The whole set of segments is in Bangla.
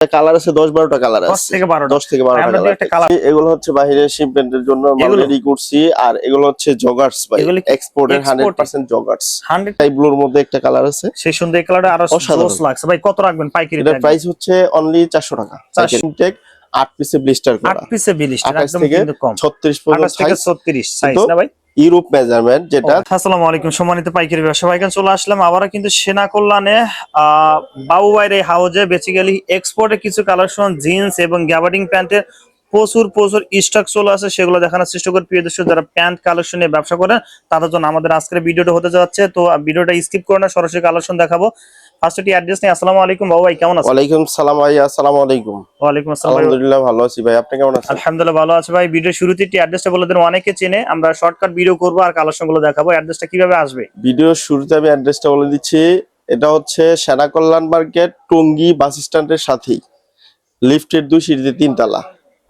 কালার আছে 10-12টা কালার 10 আছে, থেকে 12টা 10 থেকে 12টা আমরা দুই একটা কালার। কালার এগুলো হচ্ছে বাইরের শিপমেন্টের জন্য আমরা রেডি করছি। আর এগুলো হচ্ছে জগার্স ভাই, এগুলো এক্সপোর্টের 100% জগার্স। 100 স্কাই ব্লুর মধ্যে একটা কালার আছে, সেই সুন্দর এই কালারটা আরো জোস লাগছে ভাই। কত রাখবেন পাইকারি? এটার প্রাইস হচ্ছে অনলি 400 টাকা। ইনটেক 8 পিসে ব্লিস্টার করা, 8 পিসে বিলিস্টার 28 একদম থেকে কিন্তু কম, 36 পর্যন্ত 28 থেকে 36 সাইজ না ভাই? ইউরোপ মেজারমেন্ট যেটা। আসসালামু আলাইকুম সম্মানিত পাইকারি ব্যবসা ভাইকান, চলে আসলাম আবারও কিন্তু সেনা কল্যাণে বাবু ভাইয়ের এই হাউজে। বেসিক্যালি এক্সপোর্টে কিছু কালেকশন জিন্স এবং গ্যাবার্ডিং প্যান্টের প্রচুর স্টক চলে আসে, সেগুলো দেখানোর চেষ্টা করি। প্রিয় দর্শক, যারা প্যান্ট কালেকশন নিয়ে ব্যবসা করেন তাদের জন্য আমাদের আজকের ভিডিওটা হতে যাচ্ছে। তো ভিডিওটা স্কিপ করে না, সরাসরি কালেকশন দেখাবো। ফার্স্টে অ্যাড্রেস নেই। আসসালামু আলাইকুম বাবু ভাই, কেমন আছেন? ওয়ালাইকুম সালাম ভাই। আসসালামু আলাইকুম। ওয়ালাইকুম আসসালাম ভাই। আলহামদুলিল্লাহ ভালো আছি ভাই, আপনি কেমন আছেন? আলহামদুলিল্লাহ ভালো আছে ভাই। ভিডিও শুরুতে অ্যাড্রেসটা বলে দেন, অনেকে চেনে। আমরা শর্টকাট ভিডিও করবো আর কালেকশন গুলো দেখাবো। অ্যাড্রেসটা কিভাবে আসবে? ভিডিওর শুরুতে আমি অ্যাড্রেসটা বলে দিচ্ছি। এটা হচ্ছে সেনা কল্যাণ মার্কেট, টঙ্গী বাস স্ট্যান্ডের সাথেই, লিফটের 2 সিঁড়িতে 3 তলা।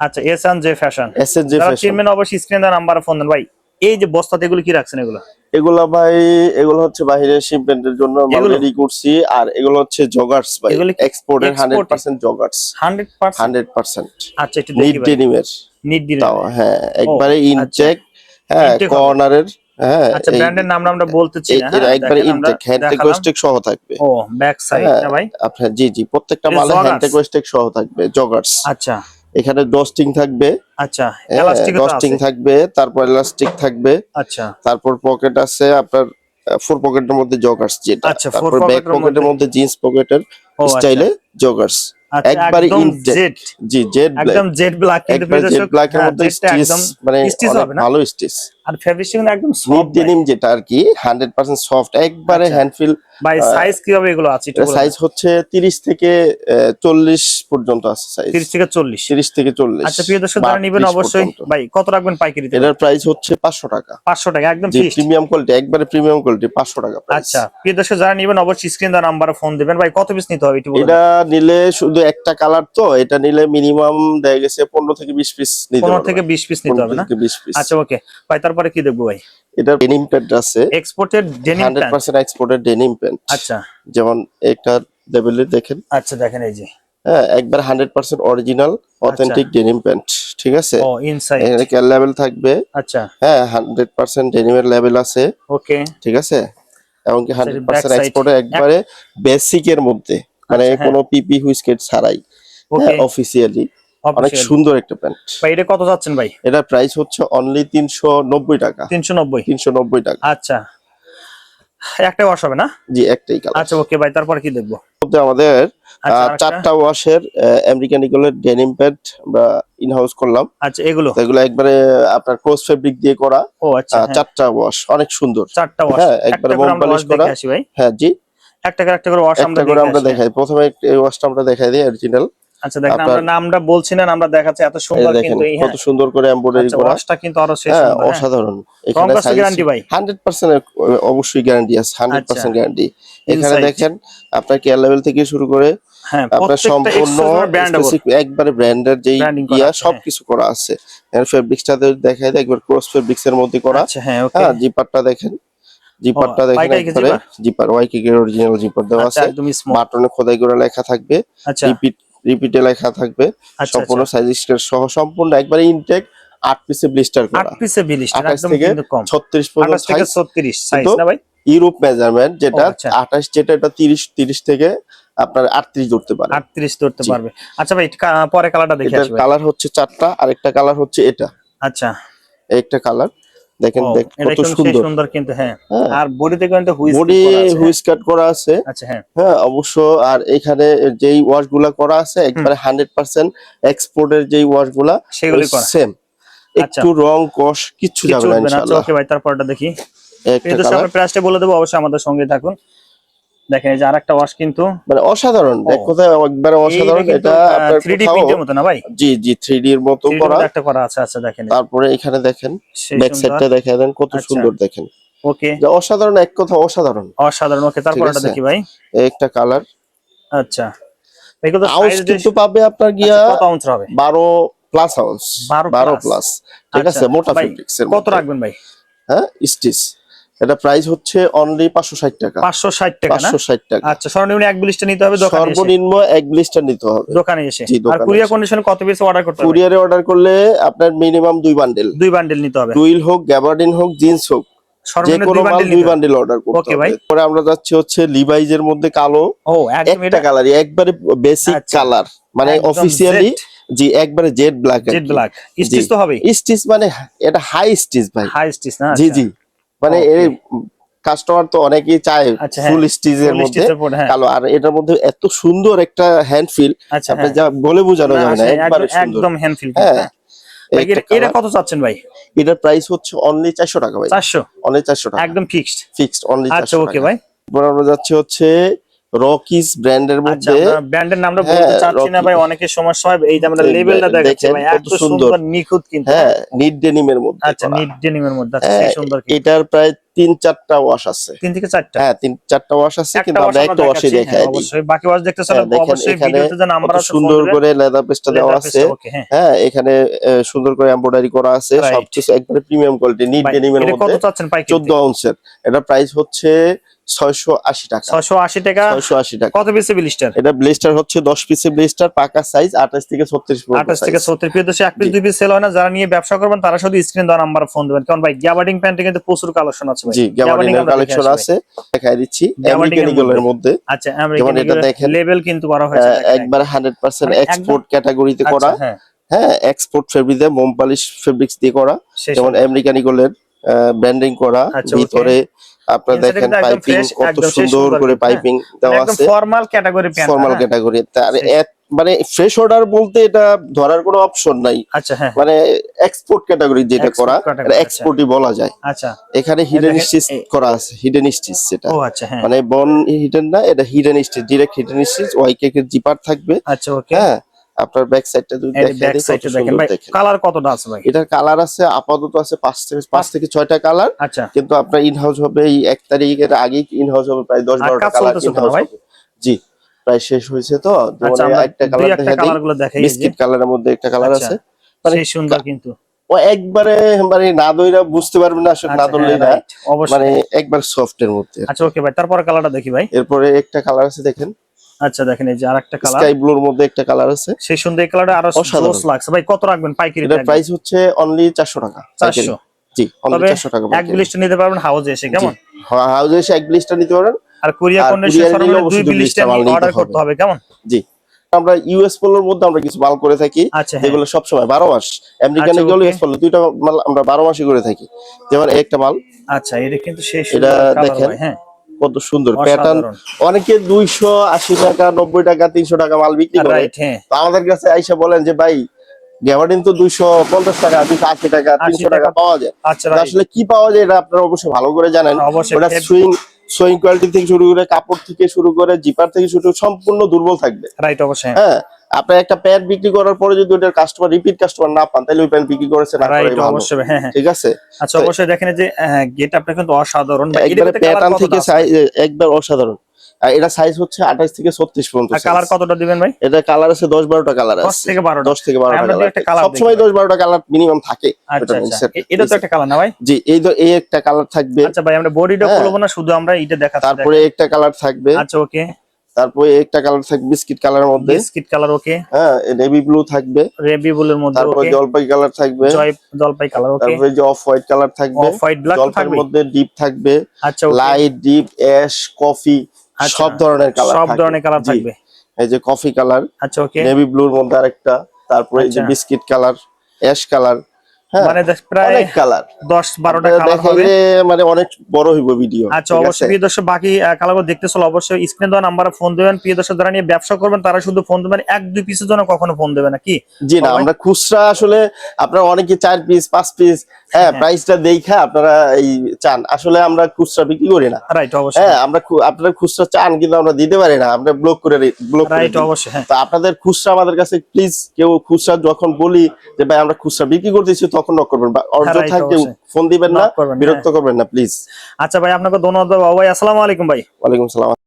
আচ্ছা, এস&জে ফ্যাশন। এস&জে যারা ফ্যাশন। চিনবেন অবশ্যই স্ক্রিনে দেওয়া নাম্বারে ফোন দেন ভাই। এই যে বস্তাতে এগুলো কি রাখছেন? এগুলো ভাই, এগুলো হচ্ছে বাইরের শিপমেন্টের জন্য আমরা রেডি করছি। আর এগুলো হচ্ছে জগার্স ভাই, এক্সপোর্টের 100% জগার্স। 100%। আচ্ছা, একটু দেখি ভাই। নিট দিন তাও হ্যাঁ, একবারে ইনটেক। হ্যাঁ, কর্নারের। হ্যাঁ, আচ্ছা, ব্র্যান্ডের নাম আমরা বলতেছি না। হ্যাঁ, একবারে ইনটেক, হ্যান্ডটেক ওয়েস্টেক সহ থাকবে। ও, ব্যাক সাইড না ভাই? আপনার জি জি, প্রত্যেকটা মালে হ্যান্ডটেক ওয়েস্টেক সহ থাকবে, জগার্স। আচ্ছা, এখানে ডস্টিং থাকবে। আচ্ছা, এলাস্টিক ডস্টিং থাকবে, তারপর এলাস্টিক থাকবে। আচ্ছা, তারপর পকেট আছে আপনার 4 পকেটের মধ্যে জগার্স যেটা। আচ্ছা, তারপর ব্যাক পকেটের মধ্যে জিন্স পকেটের স্টাইলে জগার্স। একবারে ইনটেক। জি, জেড ব্ল্যাক, একদম জেড ব্ল্যাক। কিন্তু জেড ব্ল্যাকের মধ্যে স্টিচ, মানে অনেক ভালো স্টিচ। আর ফেব্রিক্স একদম নিট ডেনিম যেটা আর কি, 100% সফট, একবারে হ্যান্ড ফিল। ভাই সাইজ কিভাবে এগুলো আছে? সাইজ হচ্ছে 30 থেকে 40 পর্যন্ত আছে সাইজ। 30 থেকে 40। 30 থেকে 40। আচ্ছা, প্রিয় দর্শক যারা নেবেন অবশ্যই ভাই কত রাখবেন পাইকারিতে? এটার প্রাইস হচ্ছে 500 টাকা। 500 টাকা একদম ফিক্সড। প্রিমিয়াম কোয়ালিটি, একবারে প্রিমিয়াম কোয়ালিটি, 500 টাকা প্রাইস। আচ্ছা, প্রিয় দর্শক যারা নেবেন অবশ্যই স্ক্রিন দেওয়া নাম্বারে ফোন দিবেন। ভাই কত পিস নিতে হবে একটু বলুন। এটা নিলে শুধু একটা কালার, তো এটা নিলে মিনিমাম দেখা গেছে 15 থেকে 20 পিস নিতে হবে। 15 থেকে 20 পিস নিতে হবে না? আচ্ছা, ওকে ভাই। তারপরে কি দেখবো ভাই? এটা ডেনিম প্যান্ট আছে, exported denim pant. 100% exported denim pant. আচ্ছা, যেমন একটা লেভেলে দেখেন। আচ্ছা, দেখেন এই যে। হ্যাঁ, একবার 100% অরিজিনাল অথেন্টিক ডেনিম প্যান্ট। ঠিক আছে, ও ইনসাইড এখানে কেয়ার লেভেল থাকবে। আচ্ছা, হ্যাঁ, 100% ডেনিমের লেভেল আছে। ওকে, ঠিক আছে, এবং কি 100% এক্সপোর্টের, একবারে বেসিকের মধ্যে, মানে কোনো পিপি হুইস্কেট ছাড়াই, অফিসিয়ালি অনেক সুন্দর একটা প্যান্ট। ভাই এটা কত যাচ্ছেন ভাই? এটার প্রাইস হচ্ছে অনলি 390 টাকা। 390 টাকা। আচ্ছা, একটা ওয়াশ হবে না? জি, একটাই কালার। আচ্ছা, ওকে ভাই। তারপর কি দেখবো? আমাদের 4টা ওয়াশের আমেরিকান ইগলের ডেনিম প্যান্ট আমরা ইন হাউস করলাম। আচ্ছা, এগুলো একবারে আপনার ক্রস ফেব্রিক দিয়ে করা। ও আচ্ছা, 4টা ওয়াশ, অনেক সুন্দর। 4টা ওয়াশ, হ্যাঁ, একবারে মোম পলিশ করা। হ্যাঁ জি, একটা করে ওয়াশ আমরা দেখাই। প্রথমে এই ওয়াশটা আমরা দেখাই দিই, অরিজিনাল। আচ্ছা, দেখেন আমরা নামটা বলছি না, আমরা দেখাচ্ছি এত সুন্দর, কিন্তু কত সুন্দর করে এমব্রয়ডারি করা। ওয়াশটা কিন্তু আরো শেষ হ্যাঁ, সুন্দর। অসাধারণ। এখানে সাইজ গ্যারান্টি ভাই 100% অবশ্যই গ্যারান্টি আছে, 100% গ্যারান্টি। এখানে দেখেন আপনার কেয়ার লেভেল থেকে শুরু করে আপনার সম্পূর্ণ একবারে ব্র্যান্ডের যেই সবকিছু করা আছে। এর ফেব্রিক্সটা দেখাই দেয়, একবার ক্রস ফেব্রিক্স এর মধ্যে করা। হ্যাঁ, জিপারটা দেখেন, জিপারটা দেখেন, একবারে জিপার ওয়াইকিক এর অরিজিনাল জিপার দেওয়া আছে। বাটনে খোদাই করে লেখা থাকবে, রিপিটে লেখা থাকবে, সম্পূর্ণ সাইজ স্কেল সহ, সম্পূর্ণ একবারে ইনটেক। 8 পিসে ব্লিস্টার করা, 8 পিসে ব্লিস্টার, একদম কিন্তু কম, 36 পর্যন্ত সাইজ না ভাই? ইউরোপ মেজারমেন্ট যেটা 28, যেটা এটা 30 থেকে আপনার 38 ধরতে পারে। 38 ধরতে পারবে। আচ্ছা ভাই, পরে কালারটা দেখে আসি। কালার হচ্ছে 4টা, আরেকটা কালার হচ্ছে এটা। আচ্ছা, একটা কালার দেখেন, কত সুন্দর কিন্তু। হ্যাঁ, আর বডিতে কিন্তু হুইস কাট করা আছে। আচ্ছা, হ্যাঁ হ্যাঁ, অবশ্য। আর এখানে যেই ওয়াশগুলা করা আছে, একবারে 100% এক্সপোর্টের যেই ওয়াশগুলা, সেগুলো সেম। একটু রং কষ কিচ্ছু যাবে না ইনশাআল্লাহ। ওকে ভাই, তারপরটা দেখি। এটা আমরা প্রাইসটা বলে দেব, অবশ্যই আমাদের সঙ্গে থাকুন। দেখেন এই যে আরেকটা ওয়াশ, কিন্তু মানে অসাধারণ। এক কথায় একবারে অসাধারণ। এটা আপনার 3D প্রিন্টের মতো না ভাই? জি জি, 3D এর মতো করা একটা করা আছে। আচ্ছা, দেখেন তারপরে এখানে দেখেন, ব্যাক সাইডটা দেখায় দেন, কত সুন্দর দেখেন। ওকে, অসাধারণ, এক কথা অসাধারণ। ওকে, তারপরটা দেখি ভাই। একটা কালার। আচ্ছা, এগুলো আউন্স কিন্তু পাবে আপনার গিয়া কত আউন্স হবে? 12 প্লাস আউন্স, 12 প্লাস। ঠিক আছে, মোটা ফেব্রিক্স এর। কত রাখবেন ভাই? হ্যাঁ, স্টিচ এটা প্রাইস হচ্ছে অনলি 560 টাকা। 560 টাকা না? 560 টাকা। আচ্ছা, সর্বনিম্ন এক ব্লিস্টার নিতে হবে দোকানে এসে? সর্বনিম্ন এক ব্লিস্টার নিতে হবে দোকানে এসে। জি, আর কুরিয়ার কন্ডিশনে কত পিস অর্ডার করতে হবে? কুরিয়ারে অর্ডার করলে আপনার মিনিমাম 2 বান্ডেল। 2 বান্ডেল নিতে হবে। টুইল হোক, গ্যাবার্ডিন হোক, জিন্স হোক, যে কোনো মাল 2 বান্ডেল অর্ডার করতে হবে। পরে আমরা যাচ্ছি হচ্ছে লিভাইজ এর মধ্যে কালো। ও একদম একটা কালারই একবারে বেসিক কালার, মানে অফিশিয়ালি জি একবারে jet black. Jet black stitch তো হবে? স্টিচ মানে এটা হাই স্টিচ ভাই। হাই স্টিচ না? জি জি, মানে এই কাস্টমার তো অনেকেই চায় ফুল স্টিচের মধ্যে কালো, আর এটার মধ্যে এত সুন্দর একটা হ্যান্ড ফিল, আপনি যা বলে বোঝানো যাবে না, একবারে সুন্দর একদম হ্যান্ড ফিল। হ্যাঁ, এটা কত চাচ্ছেন ভাই? এটার প্রাইস হচ্ছে অনলি 400 টাকা ভাই। 400? অনলি 400 টাকা একদম ফিক্সড? ফিক্সড অনলি 400 টাকা। আচ্ছা ওকে ভাই। এরপর আমরা যাচ্ছি হচ্ছে রকিস ব্র্যান্ডের মধ্যে। আমরা ব্র্যান্ডের নামটা বলতে চাচ্ছি না ভাই, অনেকের সমস্যা হয়। এই যে আমরা লেভেলটা দেখাচ্ছি ভাই, এত সুন্দর নিখুঁত কিন্তু। হ্যাঁ, নিট ডেনিমের মধ্যে। আচ্ছা, নিট ডেনিমের মধ্যে। আচ্ছা, সেই সুন্দর। এটার প্রায় 3-4টা ওয়াশ আছে। 3 থেকে 4টা? হ্যাঁ, 3-4টা ওয়াশ আছে, কিন্তু আমরা একটা ওয়াশই দেখাই দিই। অবশ্যই বাকি ওয়াশ দেখতে চাইলে অবশ্যই ভিডিওতে যে নাম্বার আছে সুন্দর করে লেদার পেজটা দেওয়া আছে। হ্যাঁ, এখানে সুন্দর করে এমব্রয়ডারি করা আছে, সবকিছু একবারে প্রিমিয়াম কোয়ালিটি নিট ডেনিমের মধ্যে। কত চাচ্ছেন পাইকারি? 14 আউন্সের। এটা প্রাইস হচ্ছে 680 টাকা। 680 টাকা? 680 টাকা। কত পিসের ব্লিস্টার? এটা ব্লিস্টার হচ্ছে 10 পিসের ব্লিস্টার, পাকা সাইজ 28 থেকে 36 পর্যন্ত। 28 থেকে 36 পিস। এক পিস 2 পিস সেল হয় না। যারা নিয়ে ব্যবসা করবেন তারা শুধু স্ক্রিন দেওয়া নাম্বারে ফোন দিবেন, কারণ ভাই গ্যাবার্ডিং প্যান্টে কিন্তু প্রচুর কালেকশন আছে ভাই। জি, গ্যাবার্ডিং এর কালেকশন আছে, দেখাই দিচ্ছি। আমেরিকান ইগলের মধ্যে। আচ্ছা, আমেরিকান ইগলের লেভেল কিন্তু করা হয়েছে একবার 100% এক্সপোর্ট ক্যাটাগরিতে করা। হ্যাঁ, এক্সপোর্ট ফেব্রিক দিয়ে মোম পলিশ ফেব্রিক্স দিয়ে করা, যেমন আমেরিকান ইগলের ব্র্যান্ডিং করা। ভিতরে আপনারা দেখেন পাইপিং কত সুন্দর করে পাইপিং দেওয়া আছে, একদম formal category pant. Formal category. তার মানে ফ্রেশ অর্ডার বলতে এটা ধরার কোনো অপশন নাই। আচ্ছা, হ্যাঁ, মানে এক্সপোর্ট ক্যাটাগরি যেটা করা, এটা এক্সপোর্টই বলা যায়। আচ্ছা, এখানে হিডেন স্টিচ করা আছে, হিডেন স্টিচ সেটা। ও আচ্ছা, হ্যাঁ, মানে বন হিডেন না, এটা hidden stitch, direct hidden stitch. Y K K এর জিপার থাকবে। আচ্ছা ওকে। হ্যাঁ, আপনার ব্যাক সাইডটা যদি দেখেন ভাই, কালার কতটা আছে ভাই? এটার কালার আছে আপাতত আছে 5 থেকে 6টা কালার। আচ্ছা, কিন্তু আপনার ইন হাউস হবে এই 1 তারিখের আগেই ইন হাউস হবে প্রায় 10-12টা কালার ইন হাউস হবে। জি, প্রায় শেষ হয়েছে তো। যেমন একটা কালার দেখাই, বিস্কিট কালারের মধ্যে একটা কালার আছে, মানে সেই সুন্দর কিন্তু ও একবারে মানে না দইরা বুঝতে পারবেন না, আসলে না ধরলেই না, মানে একবার সফট এর মধ্যে। আচ্ছা ওকে ভাই, তারপরে কালারটা দেখি ভাই। এরপরে একটা কালার আছে দেখেন। আচ্ছা, দেখেন এই যে আরেকটা কালার, স্কাই ব্লুর মধ্যে একটা কালার আছে, সেই সুন্দর। এই কালারটা আরো জোস লাগছে ভাই। কত রাখবেন পাইকারি? এটার প্রাইস হচ্ছে অনলি 400 টাকা। 400? জি, অনলি 400 টাকা। এক ব্লিস্টার নিতে পারবেন হাউজে এসে, কেমন? হ্যাঁ, হাউজে এসে এক ব্লিস্টার নিতে পারবেন। আর কুরিয়ার কন্ডিশন সর্বনিম্ন 2 ব্লিস্টার অর্ডার করতে হবে, কেমন? জি, আমরা ইউএস পোলোর মধ্যে আমরা কিছু মাল করে থাকি, যেগুলো সব সময় 12 মাস। আমেরিকান ইগল, ইউএস পোলো দুইটা মাল আমরা 12 মাসই করে থাকি। যেমন একটা মাল। আচ্ছা, এটা কিন্তু সেই সুন্দর কালার ভাই। হ্যাঁ, কত সুন্দর প্যাটার্ন। অনেকে 280 টাকা, 90 টাকা, 300 টাকা মাল বিক্রি করে। তো আমাদের কাছে আইসা বলেন যে ভাই গ্যাবার্ডিন তো 250 টাকা, 280 টাকা, 300 টাকা পাওয়া যায়। আসলে কি পাওয়া যায় এটা আপনারা অবশ্যই ভালো করে জানেন। ওটা সুইং কোয়ালিটি থেকে শুরু করে, কাপড় থেকে শুরু করে, জিপার থেকে শুরু করে সম্পূর্ণ দুর্বল থাকবে। রাইট, অবশ্যই। হ্যাঁ, আপনার একটা প্যান্ট বিক্রি করার পরে যদি ওটার কাস্টমার রিপিট কাস্টমার না পান, তাহলে ওই প্যান্ট বিক্রি করেছে না করে ভালো। অবশ্যই, হ্যাঁ, ঠিক আছে। আচ্ছা, অবশ্যই দেখেন যে গেট আপটা কিন্তু অসাধারণ। একবারে প্যাটার্ন থেকে সাইজ একবার অসাধারণ। আর এটা সাইজ হচ্ছে 28 থেকে 36 পর্যন্ত। কালার কতটা দিবেন ভাই? এটা কালার আছে 10-12টা কালার আছে। 10 থেকে 12টা? 10 থেকে 12টা কালার। সব সময় 10-12টা কালার মিনিমাম থাকে। আচ্ছা, এটা তো একটা কালার না ভাই? জি, এই একটা কালার থাকবে। আচ্ছা ভাই, আমরা বডিটা খুলবো না, শুধু আমরা এটা দেখাচ্ছি। তারপরে একটা কালার থাকবে। আচ্ছা ওকে। তারপরে একটা কালার থাকবে বিস্কিট কালারের মধ্যে। বিস্কিট কালার, ওকে। হ্যাঁ, নেভি ব্লু থাকবে। নেভি ব্লুর মধ্যে, ওকে। তারপরে জলপাই কালার থাকবে। জলপাই কালার, ওকে। তারপরে যে অফ হোয়াইট কালার থাকবে। অফ হোয়াইট ব্ল্যাক থাকবে। জলপাইয়ের মধ্যে ডিপ থাকবে। আচ্ছা, লাইট, ডিপ, অ্যাশ, কফি, সব ধরনের কালার থাকবে। সব ধরনের কালার থাকবে। এই যে কফি কালার। আচ্ছা ওকে। নেভি ব্লুর মধ্যে আরেকটা। তারপরে এই যে বিস্কিট কালার, অ্যাশ কালার। মানে প্রায় অনেক কালার, 10-12টা কালার হবে। মানে অনেক বড় হইব ভিডিও। আচ্ছা, অবশ্যই প্রিয় দর্শক, বাকি কালারগুলো দেখতে চলো অবশ্যই স্ক্রিনে দেওয়া নাম্বারে ফোন দিবেন। প্রিয় দর্শক, যারা নিয়ে ব্যবসা করবেন তারা শুধু ফোন দিবেন, 1-2 পিসের জন্য কখনো ফোন দেবেন না। কি জি না, আমরা খুচরা আসলে আপনারা অনেকে 4 পিস 5 পিস হ্যাঁ প্রাইসটা দেখা আপনারা এই চান, আসলে আমরা খুচরা বিক্রি করি না। রাইট, অবশ্যই। হ্যাঁ, আমরা আপনারা খুচরা চান কিন্তু আমরা দিতে পারি না, আমরা ব্লক করে রাইট, অবশ্যই। হ্যাঁ, তো আপনাদের খুচরা আমাদের কাছে প্লিজ, কেউ খুচরা যখন বলি যে ভাই আমরা খুচরা বিক্রি করতেছি তখন নক করবেন, অর্ডার থাকলে ফোন দিবেন না, বিরক্ত করবেন না প্লিজ। আচ্ছা ভাই, আপনাকে ধন্যবাদ ভাই। আসসালামু আলাইকুম ভাই। ওয়ালাইকুম সালাম।